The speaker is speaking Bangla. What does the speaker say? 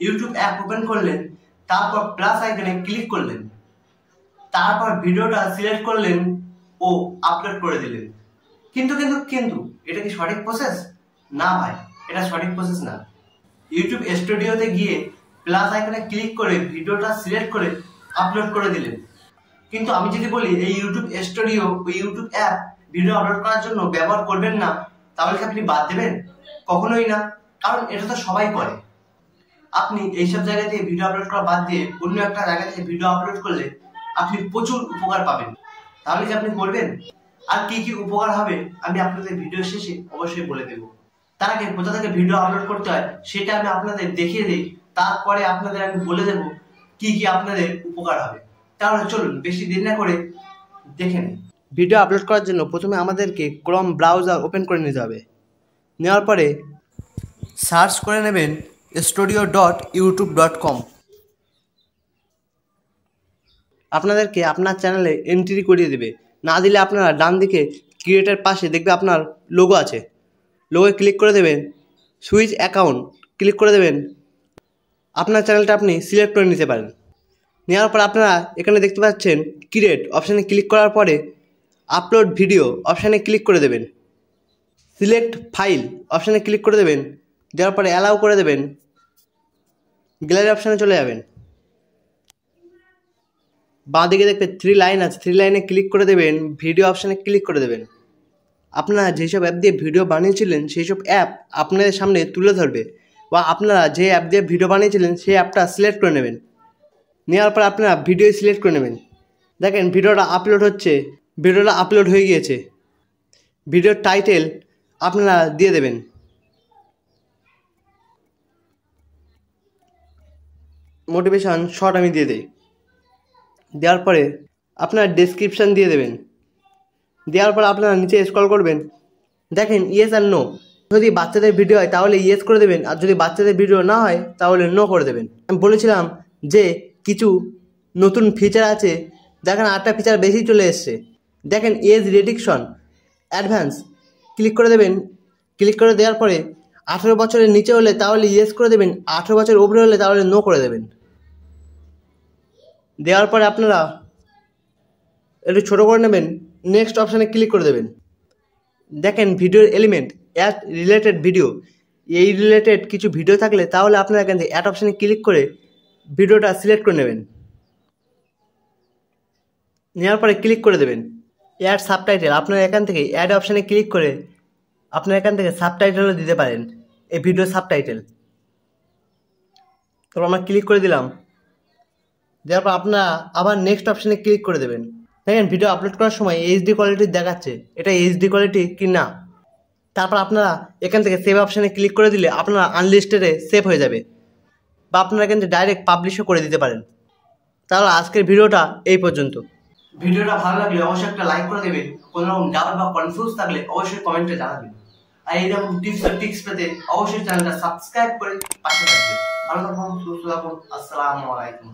ইউটিউব অ্যাপ ওপেন করলেন, তারপর প্লাস আইকনে ক্লিক করলেন, তারপর ভিডিওটা সিলেক্ট করলেন ও আপলোড করে দিলেন। কিন্তু কিন্তু কিন্তু এটা কি সঠিক প্রসেস? না ভাই, এটা সঠিক প্রসেস না। ইউটিউব স্টুডিওতে গিয়ে প্লাস আইকনে ক্লিক করে ভিডিওটা সিলেক্ট করে আপলোড করে দিলেন। কিন্তু আমি যদি বলি এই ইউটিউব স্টুডিও ও ইউটিউব অ্যাপ ভিডিও আপলোড করার জন্য ব্যবহার করবেন না, তাহলে কি আপনি বাদ দেবেন? কখনোই না, কারণ এটা তো সবাই করে। আপনি এইসব জায়গা থেকে ভিডিও আপলোড করা বাদ দিয়ে অন্য একটা জায়গা থেকে ভিডিও আপলোড করলে আপনি প্রচুর উপকার পাবেন। তাহলে কি আপনি করবেন? আর কি কি উপকার হবে আমি আপনাদের ভিডিও শেষে অবশ্যই বলে দেব। তার আগে কোথা থেকে ভিডিও আপলোড করতে হয় সেটা আমি আপনাদের দেখিয়ে দিই, তারপরে আপনাদের আমি বলে দেব কি কি আপনাদের উপকার হবে। তাহলে চলুন বেশি দেরি না করে দেখে নিন। ভিডিও আপলোড করার জন্য প্রথমে আমাদেরকে ক্রোম ব্রাউজার ওপেন করে নিতে হবে। নেওয়ার পরে সার্চ করে নেবেন studio.youtube.com। আপনাদেরকে আপনার চ্যানেলে এন্ট্রি করিয়ে দেবে। না দিলে আপনারা ডান দিকে ক্রিয়েটার পাশে দেখবে আপনার লোগো আছে, লোগোয় ক্লিক করে দেবেন, সুইচ অ্যাকাউন্ট ক্লিক করে দেবেন। আপনার চ্যানেলটা আপনি সিলেক্ট করে নিতে পারেন। নেওয়ার পর আপনারা এখানে দেখতে পাচ্ছেন ক্রিয়েট অপশানে ক্লিক করার পরে আপলোড ভিডিও অপশানে ক্লিক করে দেবেন, সিলেক্ট ফাইল অপশানে ক্লিক করে দেবেন, দেওয়ার পরে অ্যালাউ করে দেবেন, গ্যালারি অপশানে চলে যাবেন। বাঁ দিকে দেখবে 3 লাইন আছে, 3 লাইনে ক্লিক করে দেবেন, ভিডিও অপশানে ক্লিক করে দেবেন। আপনারা যেসব অ্যাপ দিয়ে ভিডিও বানিয়েছিলেন সেই সব অ্যাপ আপনাদের সামনে তুলে ধরবে, বা আপনারা যে অ্যাপ দিয়ে ভিডিও বানিয়েছিলেন সেই অ্যাপটা সিলেক্ট করে নেবেন। নেওয়ার পর আপনারা ভিডিও সিলেক্ট করে নেবেন। দেখেন ভিডিওটা আপলোড হচ্ছে, ভিডিওটা আপলোড হয়ে গিয়েছে। ভিডিওর টাইটেল আপনারা দিয়ে দেবেন। মোটিভেশন শর্ট আমি দিয়ে দিই। দেওয়ার পরে আপনার ডেসক্রিপশান দিয়ে দেবেন। দেওয়ার পর আপনারা নিচে স্ক্রল করবেন, দেখেন ইয়েস আর নো। যদি বাচ্চাদের ভিডিও হয় তাহলে ইয়েস করে দেবেন, আর যদি বাচ্চাদের ভিডিও না হয় তাহলে নো করে দেবেন। আমি বলেছিলাম যে কিছু নতুন ফিচার আছে, দেখেন 8টা ফিচার বেশি চলে এসছে। দেখেন এজ রেডিকশন অ্যাডভান্স ক্লিক করে দেবেন। ক্লিক করে দেওয়ার পরে 18 বছরের নিচে হলে তাহলে ইয়েস করে দেবেন, 18 বছর উপরে হলে তাহলে নো করে দেবেন। দেওয়ার পরে আপনারা একটু ছোটো করে নেবেন, নেক্সট অপশানে ক্লিক করে দেবেন। দেখেন ভিডিওর এলিমেন্ট অ্যাড রিলেটেড ভিডিও, এই রিলেটেড কিছু ভিডিও থাকলে তাহলে আপনারা এখান থেকে অ্যাড অপশানে ক্লিক করে ভিডিওটা সিলেক্ট করে নেবেন। নেওয়ার পরে ক্লিক করে দেবেন অ্যাড সাবটাইটেল। আপনারা এখান থেকে অ্যাড অপশানে ক্লিক করে আপনারা এখান থেকে সাবটাইটেলও দিতে পারেন, এই ভিডিও সাবটাইটেল। তারপর আমরা ক্লিক করে দিলাম। দেওয়ার পর আপনারা আবার নেক্সট অপশানে ক্লিক করে দেবেন। দেখেন ভিডিও আপলোড করার সময় এইচডি কোয়ালিটি দেখাচ্ছে, এটা এইচডি কোয়ালিটি কি না। তারপর আপনারা এখান থেকে সেভ অপশানে ক্লিক করে দিলে আপনারা আনলিস্টেডে সেভ হয়ে যাবে, বা আপনারা এখান থেকে ডাইরেক্ট পাবলিশও করে দিতে পারেন। তাহলে আজকের ভিডিওটা এই পর্যন্ত। ভিডিওটা ভালো লাগলে অবশ্যই একটা লাইক করে দেবেন। কোনো রকম ডাউট বা কনফিউজ থাকলে অবশ্যই কমেন্টে জানাবেন। আর এইরকম টিপস পেতে অবশ্যই চ্যানেলটা সাবস্ক্রাইব করে পাশে থাকবেন। ভালো থাকুন, সুস্থ থাকুন। আসসালামু আলাইকুম।